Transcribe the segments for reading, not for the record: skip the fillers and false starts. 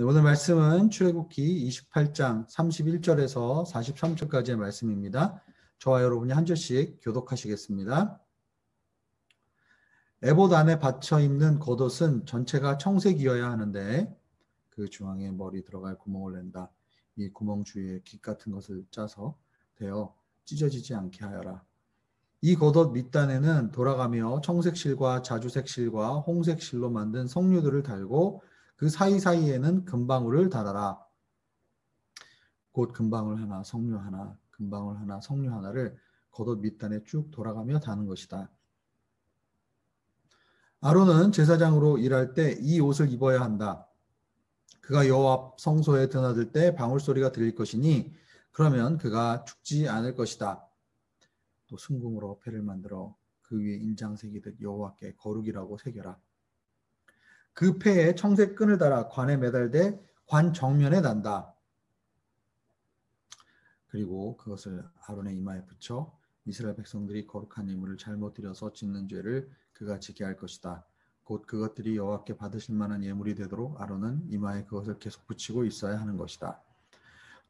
네, 오늘 말씀은 출애굽기 28장 31절에서 43절까지의 말씀입니다. 저와 여러분이 한 절씩 교독하시겠습니다. 에봇 안에 받쳐 입는 겉옷은 전체가 청색이어야 하는데 그 중앙에 머리 들어갈 구멍을 낸다. 이 구멍 주위에 깃 같은 것을 짜서 대어 찢어지지 않게 하여라. 이 겉옷 밑단에는 돌아가며 청색 실과 자주색 실과 홍색 실로 만든 석류들을 달고 그 사이사이에는 금방울을 달아라. 곧 금방울 하나, 석류 하나, 금방울 하나, 석류 하나를 겉옷 밑단에 쭉 돌아가며 다는 것이다. 아론은 제사장으로 일할 때 이 옷을 입어야 한다. 그가 여호와 앞 성소에 드나들 때 방울 소리가 들릴 것이니 그러면 그가 죽지 않을 것이다. 또 순금으로 패를 만들어 그 위에 인장 새기듯 여호와께 거룩이라고 새겨라. 그 패에 청색 끈을 달아 관에 매달되 관 정면에 단다. 그리고 그것을 아론의 이마에 붙여 이스라엘 백성들이 거룩한 예물을 잘못 드려서 짓는 죄를 그가 지게 할 것이다. 곧 그것들이 여호와께 받으실 만한 예물이 되도록 아론은 이마에 그것을 계속 붙이고 있어야 하는 것이다.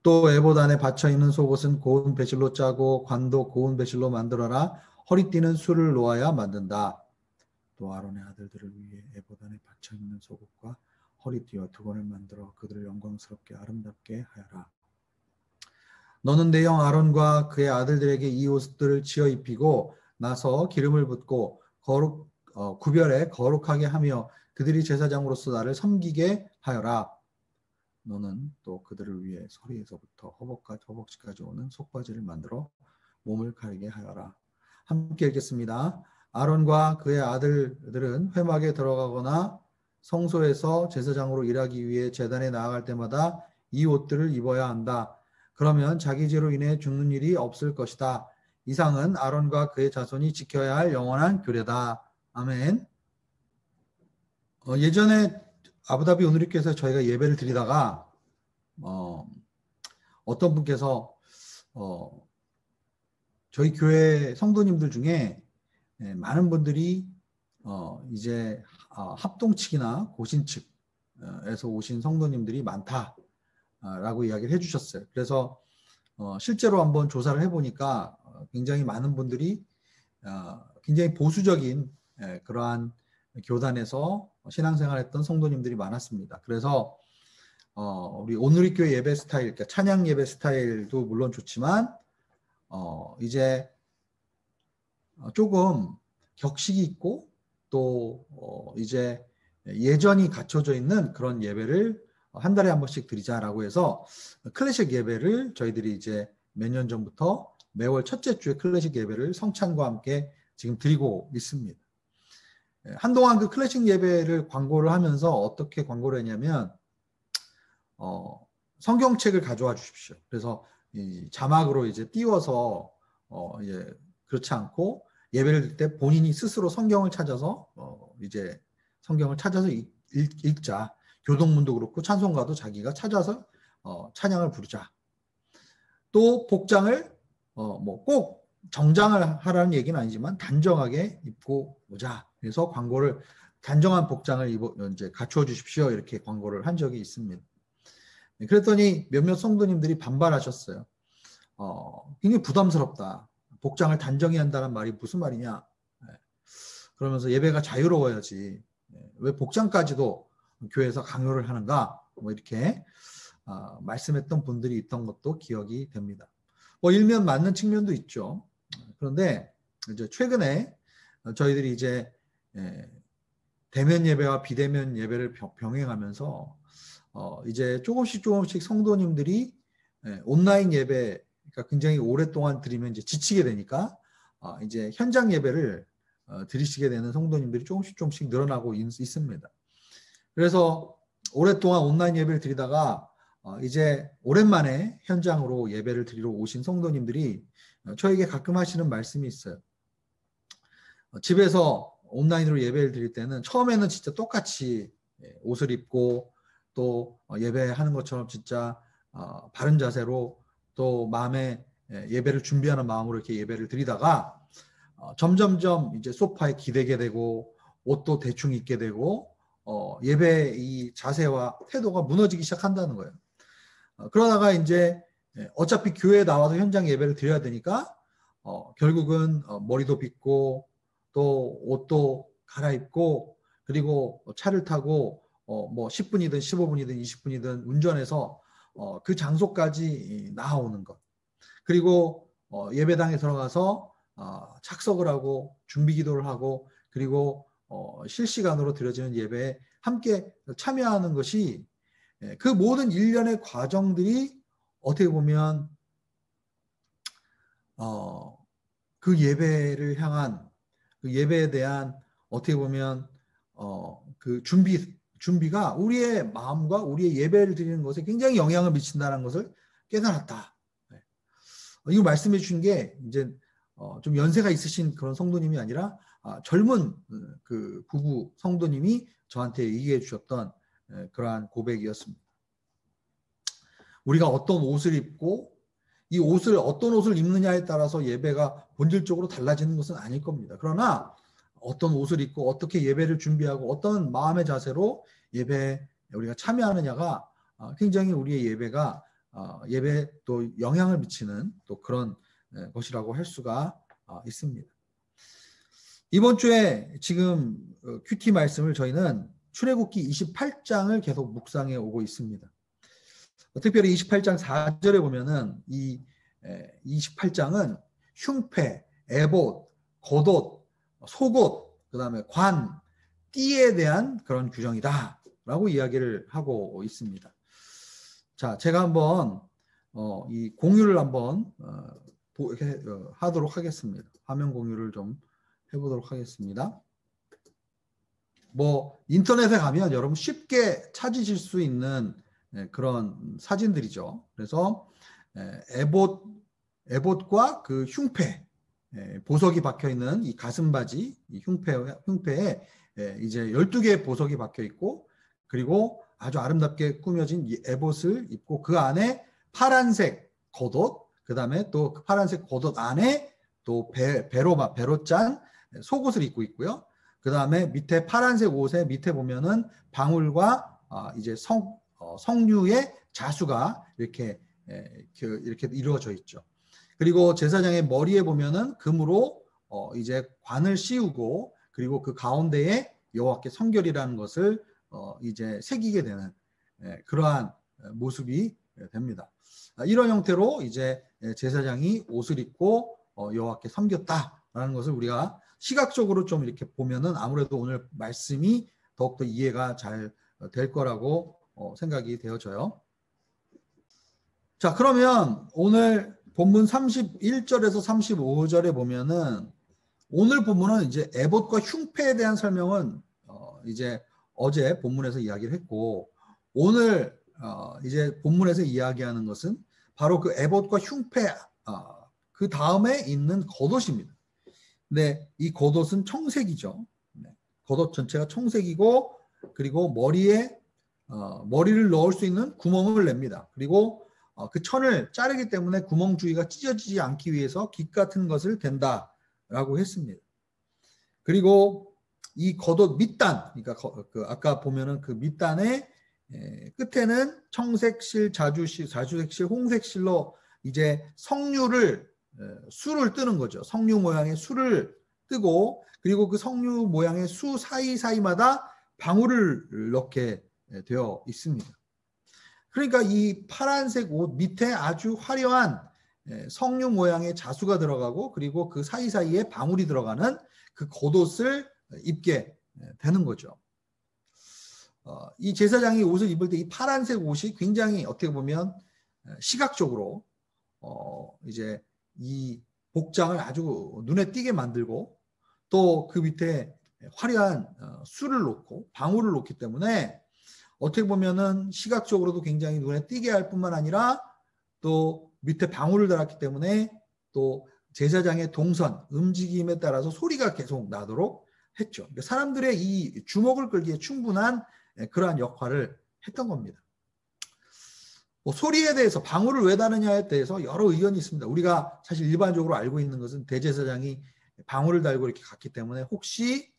또 에봇 안에 받쳐 있는 속옷은 고운 배실로 짜고 관도 고운 배실로 만들어라. 허리띠는 술을 놓아야 만든다. 또 아론의 아들들을 위해 에봇 안에 받쳐 있는 속옷과 허리띠와 두건을 만들어 그들을 영광스럽게 아름답게 하여라. 너는 내 형 아론과 그의 아들들에게 이 옷들을 지어 입히고 나서 기름을 붓고 구별해 거룩하게 하며 그들이 제사장으로서 나를 섬기게 하여라. 너는 또 그들을 위해 소리에서부터 허벅지까지 오는 속바지를 만들어 몸을 가리게 하여라. 함께 읽겠습니다. 아론과 그의 아들들은 회막에 들어가거나 성소에서 제사장으로 일하기 위해 제단에 나아갈 때마다 이 옷들을 입어야 한다. 그러면 자기 죄로 인해 죽는 일이 없을 것이다. 이상은 아론과 그의 자손이 지켜야 할 영원한 규례다. 아멘. 예전에 아부다비 오누리교에서 저희가 예배를 드리다가 어떤 분께서 저희 교회 성도님들 중에 많은 분들이 이제 합동측이나 고신측에서 오신 성도님들이 많다라고 이야기를 해주셨어요. 그래서 실제로 한번 조사를 해보니까 굉장히 많은 분들이 굉장히 보수적인 그러한 교단에서 신앙생활했던 성도님들이 많았습니다. 그래서 우리 오누리교회 예배 스타일, 그러니까 찬양 예배 스타일도 물론 좋지만 이제 조금 격식이 있고 또 이제 예전이 갖춰져 있는 그런 예배를 한 달에 한 번씩 드리자라고 해서 클래식 예배를 저희들이 이제 몇 년 전부터 매월 첫째 주에 클래식 예배를 성찬과 함께 지금 드리고 있습니다. 한동안 그 클래식 예배를 광고를 하면서 어떻게 광고를 했냐면 성경책을 가져와 주십시오. 그래서 이 자막으로 이제 띄워서 이제 그렇지 않고 예배를 드릴 때 본인이 스스로 성경을 찾아서 이제 성경을 찾아서 읽자. 교동문도 그렇고 찬송가도 자기가 찾아서 찬양을 부르자. 또 복장을 뭐 꼭 정장을 하라는 얘기는 아니지만 단정하게 입고 오자. 그래서 광고를 단정한 복장을 이제 갖추어 주십시오. 이렇게 광고를 한 적이 있습니다. 그랬더니 몇몇 성도님들이 반발하셨어요. 굉장히 부담스럽다. 복장을 단정히 한다는 말이 무슨 말이냐. 그러면서 예배가 자유로워야지. 왜 복장까지도 교회에서 강요를 하는가. 뭐 이렇게 말씀했던 분들이 있던 것도 기억이 됩니다. 뭐 일면 맞는 측면도 있죠. 그런데 이제 최근에 저희들이 이제 대면 예배와 비대면 예배를 병행하면서 이제 조금씩 성도님들이 온라인 예배, 그러니까 굉장히 오랫동안 드리면 이제 지치게 되니까 이제 현장 예배를 드리시게 되는 성도님들이 조금씩 늘어나고 있습니다. 그래서 오랫동안 온라인 예배를 드리다가 이제 오랜만에 현장으로 예배를 드리러 오신 성도님들이 저에게 가끔 하시는 말씀이 있어요. 집에서 온라인으로 예배를 드릴 때는 처음에는 진짜 똑같이 옷을 입고 또 예배하는 것처럼 진짜 바른 자세로 또 마음에 예배를 준비하는 마음으로 이렇게 예배를 드리다가 점점점 이제 소파에 기대게 되고 옷도 대충 입게 되고 예배 이 자세와 태도가 무너지기 시작한다는 거예요. 그러다가 이제 어차피 교회에 나와서 현장 예배를 드려야 되니까 결국은 머리도 빗고 또 옷도 갈아입고 그리고 차를 타고 뭐 10분이든 15분이든 20분이든 운전해서 그 장소까지 나아오는 것. 그리고 예배당에 들어가서 착석을 하고 준비 기도를 하고 그리고 실시간으로 드려지는 예배에 함께 참여하는 것이 그 모든 일련의 과정들이 어떻게 보면 그 예배를 향한 그 예배에 대한 어떻게 보면 그 준비가 우리의 마음과 우리의 예배를 드리는 것에 굉장히 영향을 미친다는 것을 깨달았다. 이거 말씀해 주신 게 이제 좀 연세가 있으신 그런 성도님이 아니라 젊은 그 부부 성도님이 저한테 얘기해 주셨던 그러한 고백이었습니다. 우리가 어떤 옷을 입고 이 옷을 어떤 옷을 입느냐에 따라서 예배가 본질적으로 달라지는 것은 아닐 겁니다. 그러나 어떤 옷을 입고 어떻게 예배를 준비하고 어떤 마음의 자세로 예배에 우리가 참여하느냐가 굉장히 우리의 예배가 예배에 또 영향을 미치는 또 그런 것이라고 할 수가 있습니다. 이번 주에 지금 큐티 말씀을 저희는 출애굽기 28장을 계속 묵상해 오고 있습니다. 특별히 28장 4절에 보면은 이 28장은 흉패, 에봇, 겉옷, 속옷, 그 다음에 관, 띠에 대한 그런 규정이다 라고 이야기를 하고 있습니다. 자, 제가 한번 이 공유를 한번 하도록 하겠습니다. 화면 공유를 좀 해보도록 하겠습니다. 뭐 인터넷에 가면 여러분 쉽게 찾으실 수 있는 그런 사진들이죠. 그래서 에봇과 그 흉패, 보석이 박혀 있는 이 가슴바지, 이 흉패에 이제 12개의 보석이 박혀 있고, 그리고 아주 아름답게 꾸며진 이 에봇을 입고 그 안에 파란색 겉옷, 그 다음에 또 그 파란색 겉옷 안에 또 배로 짠 속옷을 입고 있고요. 그 다음에 밑에 파란색 옷에 밑에 보면은 방울과 이제 성류의 자수가 이렇게 이루어져 있죠. 그리고 제사장의 머리에 보면은 금으로 이제 관을 씌우고 그리고 그 가운데에 여호와께 성결이라는 것을 이제 새기게 되는 그러한 모습이 됩니다. 이런 형태로 이제 제사장이 옷을 입고 여호와께 섬겼다라는 것을 우리가 시각적으로 좀 이렇게 보면은 아무래도 오늘 말씀이 더욱더 이해가 잘 될 거라고 생각이 되어져요. 자, 그러면 오늘 본문 31절에서 35절에 보면은 오늘 본문은 이제 에봇과 흉패에 대한 설명은 이제 어제 본문에서 이야기를 했고, 오늘 이제 본문에서 이야기하는 것은 바로 그 에봇과 흉패 그 다음에 있는 겉옷입니다. 근데 이 겉옷은 청색이죠. 겉옷 전체가 청색이고, 그리고 머리에 머리를 넣을 수 있는 구멍을 냅니다. 그리고 그 천을 자르기 때문에 구멍 주위가 찢어지지 않기 위해서 깃 같은 것을 댄다라고 했습니다. 그리고 이 겉옷 밑단, 그러니까 아까 보면은 그 밑단의 끝에는 청색실, 자주색실, 홍색실로 이제 수를 뜨는 거죠. 성류 모양의 수를 뜨고, 그리고 그 성류 모양의 수 사이사이마다 방울을 넣게 되어 있습니다. 그러니까 이 파란색 옷 밑에 아주 화려한 성류 모양의 자수가 들어가고, 그리고 그 사이사이에 방울이 들어가는 그 겉옷을 입게 되는 거죠. 이 제사장이 옷을 입을 때 이 파란색 옷이 굉장히 어떻게 보면 시각적으로 이제 이 복장을 아주 눈에 띄게 만들고, 또 그 밑에 화려한 수를 놓고 방울을 놓기 때문에 어떻게 보면은 시각적으로도 굉장히 눈에 띄게 할 뿐만 아니라 또 밑에 방울을 달았기 때문에 또 제사장의 동선, 움직임에 따라서 소리가 계속 나도록 했죠. 그러니까 사람들의 이 주목을 끌기에 충분한 그러한 역할을 했던 겁니다. 소리에 대해서 방울을 왜 다느냐에 대해서 여러 의견이 있습니다. 우리가 사실 일반적으로 알고 있는 것은 대제사장이 방울을 달고 이렇게 갔기 때문에 혹시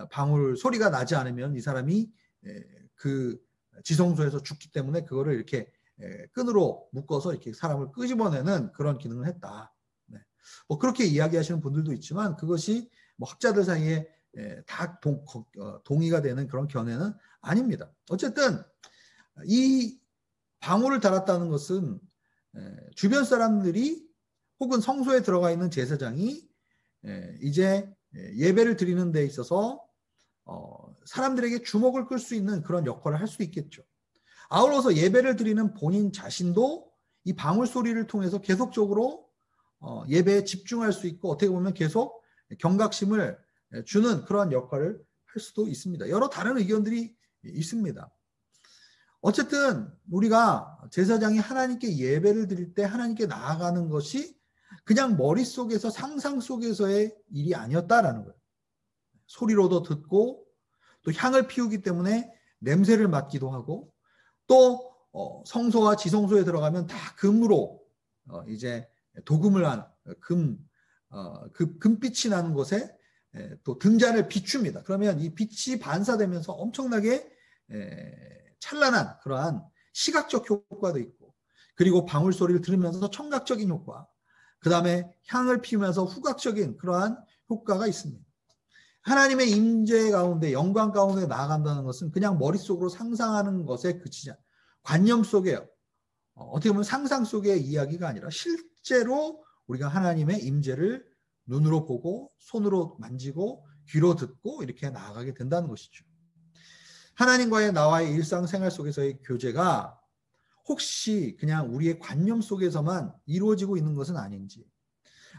방울 소리가 나지 않으면 이 사람이 그 지성소에서 죽기 때문에 그거를 이렇게 끈으로 묶어서 이렇게 사람을 끄집어내는 그런 기능을 했다. 네. 뭐 그렇게 이야기하시는 분들도 있지만 그것이 뭐 학자들 사이에 다 동의가 되는 그런 견해는 아닙니다. 어쨌든 이 방울을 달았다는 것은 주변 사람들이 혹은 성소에 들어가 있는 제사장이 이제 예배를 드리는 데 있어서 사람들에게 주목을 끌 수 있는 그런 역할을 할 수 있겠죠. 아울러서 예배를 드리는 본인 자신도 이 방울 소리를 통해서 계속적으로 예배에 집중할 수 있고 어떻게 보면 계속 경각심을 주는 그러한 역할을 할 수도 있습니다. 여러 다른 의견들이 있습니다. 어쨌든 우리가 제사장이 하나님께 예배를 드릴 때 하나님께 나아가는 것이 그냥 머릿속에서 상상 속에서의 일이 아니었다라는 거예요. 소리로도 듣고 또 향을 피우기 때문에 냄새를 맡기도 하고 또 성소와 지성소에 들어가면 다 금으로 이제 도금을 한 그 금빛이 나는 곳에 또 등잔을 비춥니다. 그러면 이 빛이 반사되면서 엄청나게 찬란한 그러한 시각적 효과도 있고 그리고 방울 소리를 들으면서 청각적인 효과 그 다음에 향을 피우면서 후각적인 그러한 효과가 있습니다. 하나님의 임재 가운데 영광 가운데 나아간다는 것은 그냥 머릿속으로 상상하는 것에 그치지 않아요. 관념 속에요. 어떻게 보면 상상 속의 이야기가 아니라 실제로 우리가 하나님의 임재를 눈으로 보고 손으로 만지고 귀로 듣고 이렇게 나아가게 된다는 것이죠. 하나님과의 나와의 일상생활 속에서의 교제가 혹시 그냥 우리의 관념 속에서만 이루어지고 있는 것은 아닌지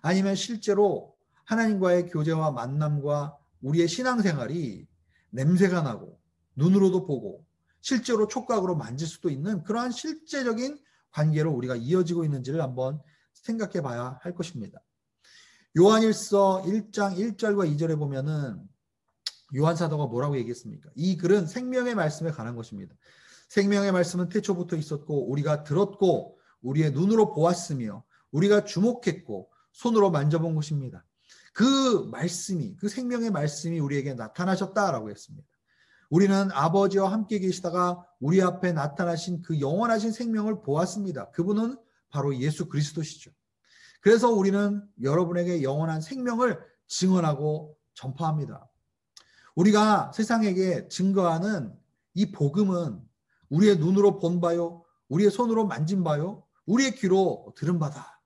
아니면 실제로 하나님과의 교제와 만남과 우리의 신앙생활이 냄새가 나고 눈으로도 보고 실제로 촉각으로 만질 수도 있는 그러한 실제적인 관계로 우리가 이어지고 있는지를 한번 생각해 봐야 할 것입니다. 요한일서 1장 1절과 2절에 보면은 요한 사도가 뭐라고 얘기했습니까? 이 글은 생명의 말씀에 관한 것입니다. 생명의 말씀은 태초부터 있었고 우리가 들었고 우리의 눈으로 보았으며 우리가 주목했고 손으로 만져본 것입니다. 그 말씀이 그 생명의 말씀이 우리에게 나타나셨다라고 했습니다. 우리는 아버지와 함께 계시다가 우리 앞에 나타나신 그 영원하신 생명을 보았습니다. 그분은 바로 예수 그리스도시죠. 그래서 우리는 여러분에게 영원한 생명을 증언하고 전파합니다. 우리가 세상에게 증거하는 이 복음은 우리의 눈으로 본 바요, 우리의 손으로 만진 바요, 우리의 귀로 들은 바다.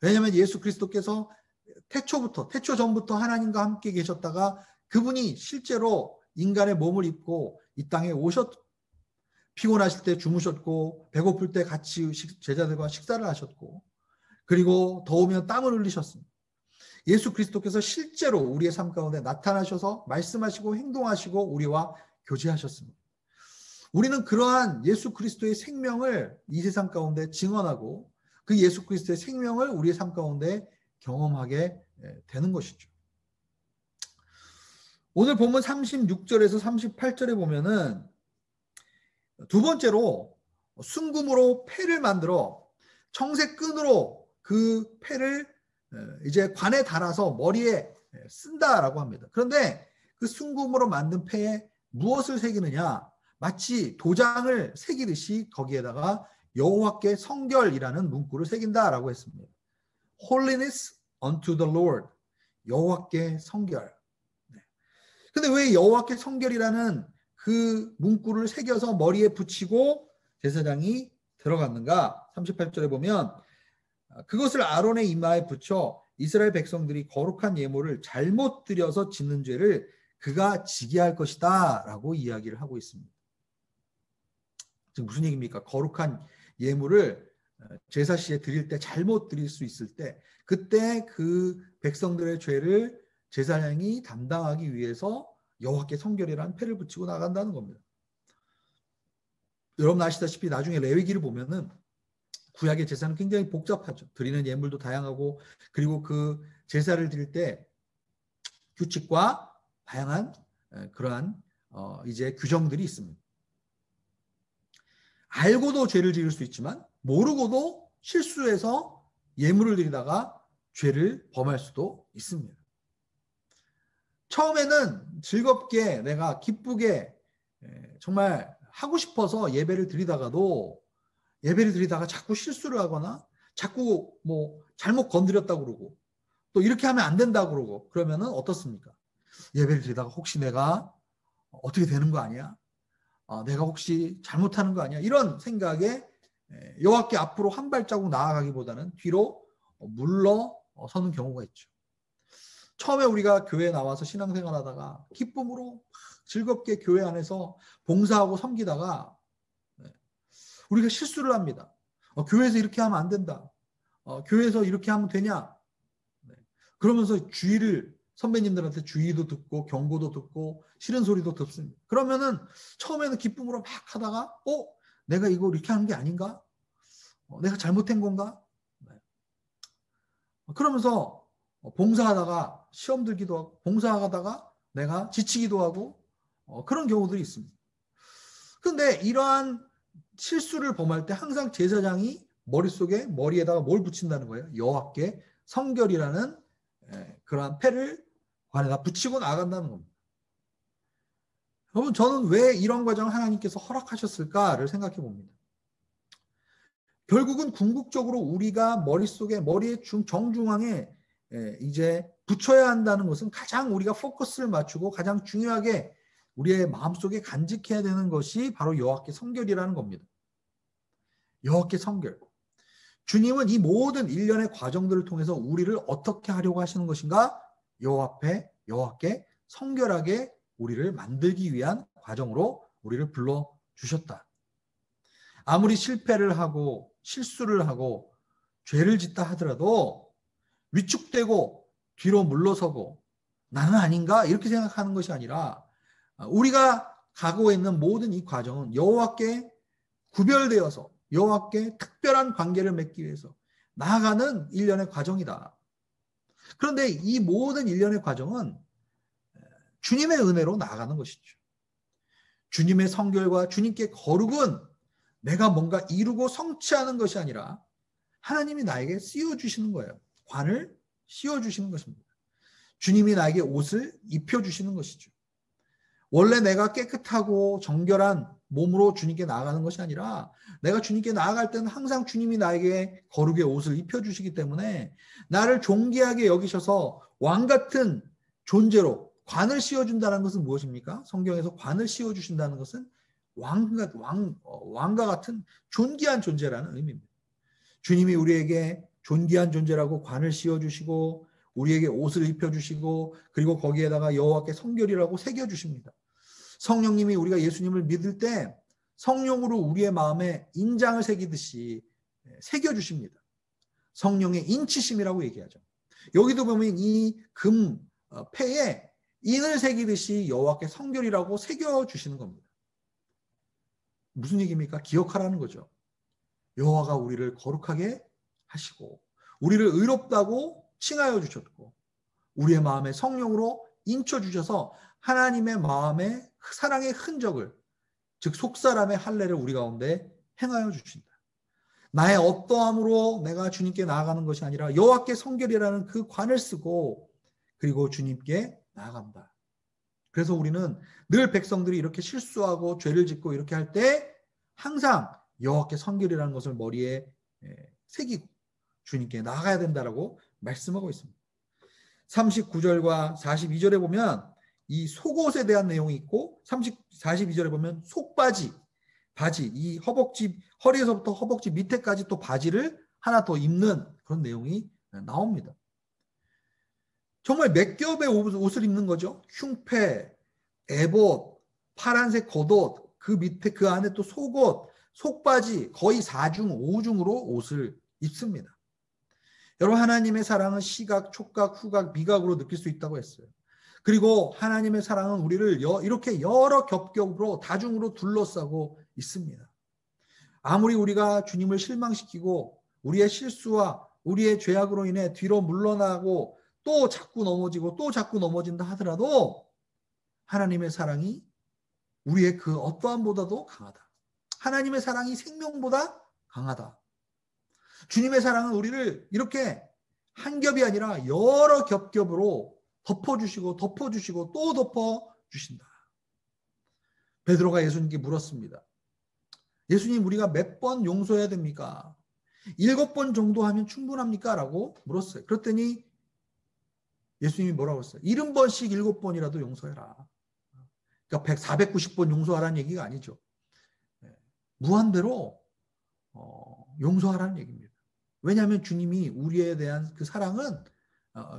왜냐하면 예수 그리스도께서 태초 전부터 하나님과 함께 계셨다가 그분이 실제로 인간의 몸을 입고 이 땅에 피곤하실 때 주무셨고 배고플 때 같이 제자들과 식사를 하셨고 그리고 더우면 땀을 흘리셨습니다. 예수 그리스도께서 실제로 우리의 삶 가운데 나타나셔서 말씀하시고 행동하시고 우리와 교제하셨습니다. 우리는 그러한 예수 그리스도의 생명을 이 세상 가운데 증언하고 그 예수 그리스도의 생명을 우리의 삶 가운데 경험하게 되는 것이죠. 오늘 본문 36절에서 38절에 보면은 두 번째로 순금으로 패를 만들어 청색 끈으로 그 패를 이제 관에 달아서 머리에 쓴다라고 합니다. 그런데 그 순금으로 만든 패에 무엇을 새기느냐? 마치 도장을 새기듯이 거기에다가 여호와께 성결이라는 문구를 새긴다라고 했습니다. Holiness unto the Lord. 여호와께 성결. 근데 왜 여호와께 성결이라는 그 문구를 새겨서 머리에 붙이고 제사장이 들어갔는가? 38절에 보면 그것을 아론의 이마에 붙여 이스라엘 백성들이 거룩한 예물을 잘못 드려서 짓는 죄를 그가 지게 할 것이다 라고 이야기를 하고 있습니다. 지금 무슨 얘기입니까? 거룩한 예물을 제사 시에 드릴 때 잘못 드릴 수 있을 때 그때 그 백성들의 죄를 제사장이 담당하기 위해서 여호와께 성결이라는 패를 붙이고 나간다는 겁니다. 여러분 아시다시피 나중에 레위기를 보면은 구약의 제사는 굉장히 복잡하죠. 드리는 예물도 다양하고 그리고 그 제사를 드릴 때 규칙과 다양한 그러한 이제 규정들이 있습니다. 알고도 죄를 지을 수 있지만 모르고도 실수해서 예물을 드리다가 죄를 범할 수도 있습니다. 처음에는 즐겁게 내가 기쁘게 정말 하고 싶어서 예배를 드리다가 자꾸 실수를 하거나 자꾸 뭐 잘못 건드렸다고 그러고 또 이렇게 하면 안 된다고 그러고 그러면은 어떻습니까? 예배를 드리다가 혹시 내가 어떻게 되는 거 아니야? 내가 혹시 잘못하는 거 아니야? 이런 생각에 여호와께 앞으로 한 발자국 나아가기보다는 뒤로 물러서는 경우가 있죠. 처음에 우리가 교회에 나와서 신앙생활 하다가 기쁨으로 즐겁게 교회 안에서 봉사하고 섬기다가 우리가 실수를 합니다. 교회에서 이렇게 하면 안 된다. 교회에서 이렇게 하면 되냐? 그러면서 선배님들한테 주의도 듣고 경고도 듣고 싫은 소리도 듣습니다. 그러면은 처음에는 기쁨으로 막 하다가 내가 이거 이렇게 하는 게 아닌가? 내가 잘못한 건가? 그러면서 봉사하다가 시험 들기도 하고 봉사하다가 내가 지치기도 하고 그런 경우들이 있습니다. 그런데 이러한 실수를 범할 때 항상 제사장이 머리에다가 뭘 붙인다는 거예요? 여호와께 성결이라는 그러한 패를 관에다 붙이고 나간다는 겁니다. 여러분, 저는 왜 이런 과정을 하나님께서 허락하셨을까를 생각해 봅니다. 결국은 궁극적으로 우리가 머리의 정중앙에 이제 붙여야 한다는 것은 가장 우리가 포커스를 맞추고 가장 중요하게 우리의 마음속에 간직해야 되는 것이 바로 여호와께 성결이라는 겁니다. 여호와께 성결. 주님은 이 모든 일련의 과정들을 통해서 우리를 어떻게 하려고 하시는 것인가? 여호와께 성결하게 우리를 만들기 위한 과정으로 우리를 불러주셨다. 아무리 실패를 하고 실수를 하고 죄를 짓다 하더라도 위축되고 뒤로 물러서고 나는 아닌가? 이렇게 생각하는 것이 아니라 우리가 가고 있는 모든 이 과정은 여호와께 구별되어서 여호와께 특별한 관계를 맺기 위해서 나아가는 일련의 과정이다. 그런데 이 모든 일련의 과정은 주님의 은혜로 나아가는 것이죠. 주님의 성결과 주님께 거룩은 내가 뭔가 이루고 성취하는 것이 아니라 하나님이 나에게 씌워주시는 거예요. 관을 씌워주시는 것입니다. 주님이 나에게 옷을 입혀주시는 것이죠. 원래 내가 깨끗하고 정결한 몸으로 주님께 나아가는 것이 아니라 내가 주님께 나아갈 때는 항상 주님이 나에게 거룩의 옷을 입혀주시기 때문에 나를 존귀하게 여기셔서 왕 같은 존재로 관을 씌워준다는 것은 무엇입니까? 성경에서 관을 씌워주신다는 것은 왕과 같은 존귀한 존재라는 의미입니다. 주님이 우리에게 존귀한 존재라고 관을 씌워주시고 우리에게 옷을 입혀주시고 그리고 거기에다가 여호와께 성결이라고 새겨주십니다. 성령님이 우리가 예수님을 믿을 때 성령으로 우리의 마음에 인장을 새기듯이 새겨주십니다. 성령의 인치심이라고 얘기하죠. 여기도 보면 이 패에 인을 새기듯이 여호와께 성결이라고 새겨주시는 겁니다. 무슨 얘기입니까? 기억하라는 거죠. 여호와가 우리를 거룩하게 하시고 우리를 의롭다고 칭하여 주셨고 우리의 마음에 성령으로 인쳐주셔서 하나님의 마음에 사랑의 흔적을 즉 속사람의 할례를 우리 가운데 행하여 주신다. 나의 어떠함으로 내가 주님께 나아가는 것이 아니라 여호와께 성결이라는 그 관을 쓰고 그리고 주님께 나아간다. 그래서 우리는 늘 백성들이 이렇게 실수하고 죄를 짓고 이렇게 할 때 항상 여호와께 성결이라는 것을 머리에 새기고 주님께 나아가야 된다라고 말씀하고 있습니다. 39절과 42절에 보면 이 속옷에 대한 내용이 있고 42절에 보면 속바지, 바지, 이 허리에서부터 허벅지 밑에까지 또 바지를 하나 더 입는 그런 내용이 나옵니다. 정말 몇 겹의 옷을 입는 거죠. 흉패, 에봇, 파란색 겉옷, 그 밑에 그 안에 또 속옷, 속바지 거의 4중, 5중으로 옷을 입습니다. 여러분 하나님의 사랑은 시각, 촉각, 후각, 미각으로 느낄 수 있다고 했어요. 그리고 하나님의 사랑은 우리를 이렇게 여러 겹겹으로 다중으로 둘러싸고 있습니다. 아무리 우리가 주님을 실망시키고 우리의 실수와 우리의 죄악으로 인해 뒤로 물러나고 또 자꾸 넘어지고 또 자꾸 넘어진다 하더라도 하나님의 사랑이 우리의 그 어떠함보다도 강하다. 하나님의 사랑이 생명보다 강하다. 주님의 사랑은 우리를 이렇게 한 겹이 아니라 여러 겹겹으로 덮어주시고 덮어주시고 또 덮어주신다. 베드로가 예수님께 물었습니다. 예수님, 우리가 몇 번 용서해야 됩니까? 7번 정도 하면 충분합니까? 라고 물었어요. 그랬더니 예수님이 뭐라고 했어요? 70번씩 7번이라도 용서해라. 그러니까 490번 용서하라는 얘기가 아니죠. 무한대로 용서하라는 얘기입니다. 왜냐하면 주님이 우리에 대한 그 사랑은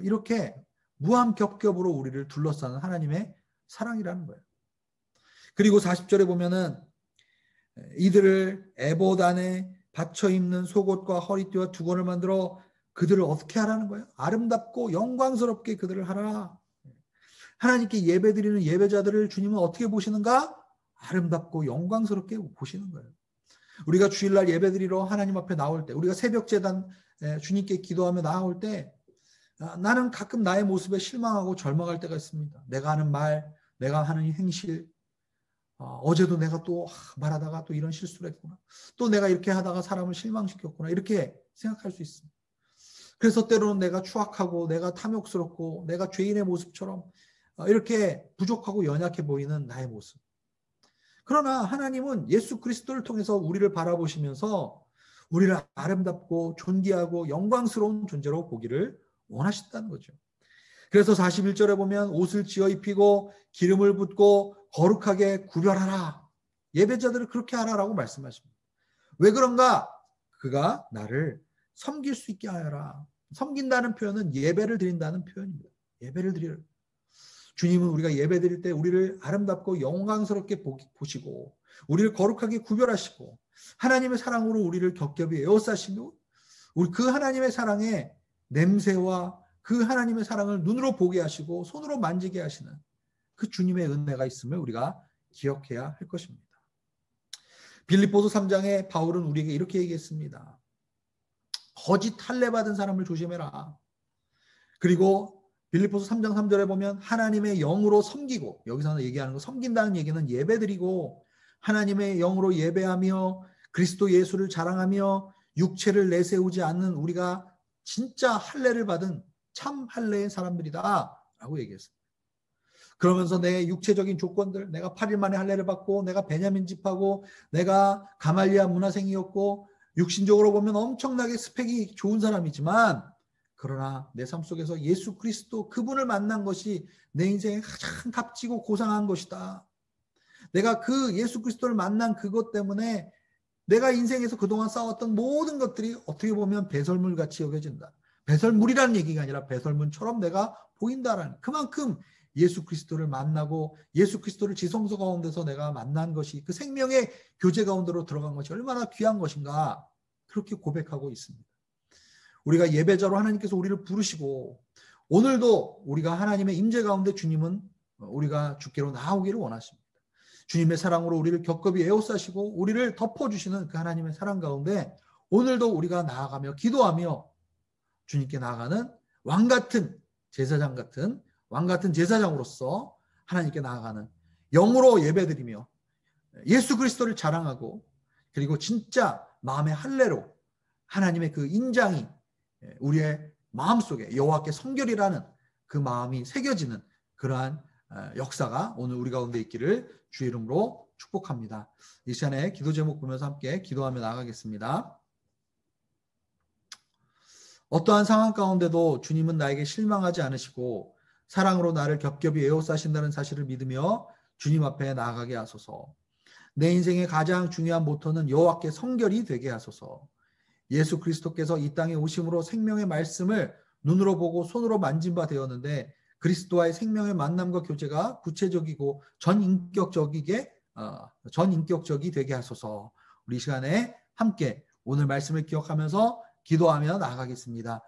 이렇게 무함겹겹으로 우리를 둘러싸는 하나님의 사랑이라는 거예요. 그리고 40절에 보면은 이들을 에봇 안에 받쳐 입는 속옷과 허리띠와 두건을 만들어 그들을 어떻게 하라는 거예요? 아름답고 영광스럽게 그들을 하라. 하나님께 예배드리는 예배자들을 주님은 어떻게 보시는가? 아름답고 영광스럽게 보시는 거예요. 우리가 주일날 예배드리러 하나님 앞에 나올 때, 우리가 새벽제단 주님께 기도하며 나올 때 나는 가끔 나의 모습에 실망하고 절망할 때가 있습니다. 내가 하는 말, 내가 하는 행실, 어제도 내가 또 말하다가 또 이런 실수를 했구나. 또 내가 이렇게 하다가 사람을 실망시켰구나. 이렇게 생각할 수 있습니다. 그래서 때로는 내가 추악하고 내가 탐욕스럽고 내가 죄인의 모습처럼 이렇게 부족하고 연약해 보이는 나의 모습. 그러나 하나님은 예수 그리스도를 통해서 우리를 바라보시면서 우리를 아름답고 존귀하고 영광스러운 존재로 보기를 원하신다는 거죠. 그래서 41절에 보면 옷을 지어 입히고 기름을 붓고 거룩하게 구별하라. 예배자들을 그렇게 하라라고 말씀하십니다. 왜 그런가? 그가 나를 섬길 수 있게 하여라. 섬긴다는 표현은 예배를 드린다는 표현입니다. 예배를 드리라. 주님은 우리가 예배 드릴 때 우리를 아름답고 영광스럽게 보시고 우리를 거룩하게 구별하시고 하나님의 사랑으로 우리를 겹겹이 에워싸시며 우리 그 하나님의 사랑의 냄새와 그 하나님의 사랑을 눈으로 보게 하시고 손으로 만지게 하시는 그 주님의 은혜가 있음을 우리가 기억해야 할 것입니다. 빌립보서 3장에 바울은 우리에게 이렇게 얘기했습니다. 거짓 할례 받은 사람을 조심해라. 그리고 빌립보서 3장 3절에 보면 하나님의 영으로 섬기고, 여기서는 얘기하는 거 섬긴다는 얘기는 예배드리고 하나님의 영으로 예배하며 그리스도 예수를 자랑하며 육체를 내세우지 않는 우리가 진짜 할례를 받은 참 할례의 사람들이다 라고 얘기했습니다. 그러면서 내 육체적인 조건들, 내가 8일 만에 할례를 받고 내가 베냐민 집하고 내가 가말리아 문화생이었고 육신적으로 보면 엄청나게 스펙이 좋은 사람이지만 그러나 내 삶 속에서 예수 그리스도 그분을 만난 것이 내 인생에 가장 값지고 고상한 것이다. 내가 그 예수 그리스도를 만난 그것 때문에 내가 인생에서 그동안 쌓았던 모든 것들이 어떻게 보면 배설물같이 여겨진다. 배설물이라는 얘기가 아니라 배설물처럼 내가 보인다라는, 그만큼 예수 그리스도를 만나고 예수 그리스도를 지성소 가운데서 내가 만난 것이, 그 생명의 교제 가운데로 들어간 것이 얼마나 귀한 것인가, 그렇게 고백하고 있습니다. 우리가 예배자로 하나님께서 우리를 부르시고 오늘도 우리가 하나님의 임재 가운데 주님은 우리가 주께로 나오기를 원하십니다. 주님의 사랑으로 우리를 겹겹이 에워싸시고 우리를 덮어주시는 그 하나님의 사랑 가운데 오늘도 우리가 나아가며 기도하며 주님께 나아가는 왕같은 제사장 같은, 왕같은 제사장으로서 하나님께 나아가는, 영으로 예배드리며 예수 그리스도를 자랑하고 그리고 진짜 마음의 할례로 하나님의 그 인장이 우리의 마음속에 여호와께 성결이라는 그 마음이 새겨지는 그러한 역사가 오늘 우리 가운데 있기를 주의 이름으로 축복합니다. 이 시간에 기도 제목 보면서 함께 기도하며 나가겠습니다. 어떠한 상황 가운데도 주님은 나에게 실망하지 않으시고 사랑으로 나를 겹겹이 에워싸신다는 사실을 믿으며 주님 앞에 나아가게 하소서. 내 인생의 가장 중요한 모토는 여호와께 성결이 되게 하소서. 예수 그리스도께서 이 땅에 오심으로 생명의 말씀을 눈으로 보고 손으로 만진 바 되었는데 그리스도와의 생명의 만남과 교제가 구체적이고 전인격적이 되게 하소서. 우리 시간에 함께 오늘 말씀을 기억하면서 기도하며 나아가겠습니다.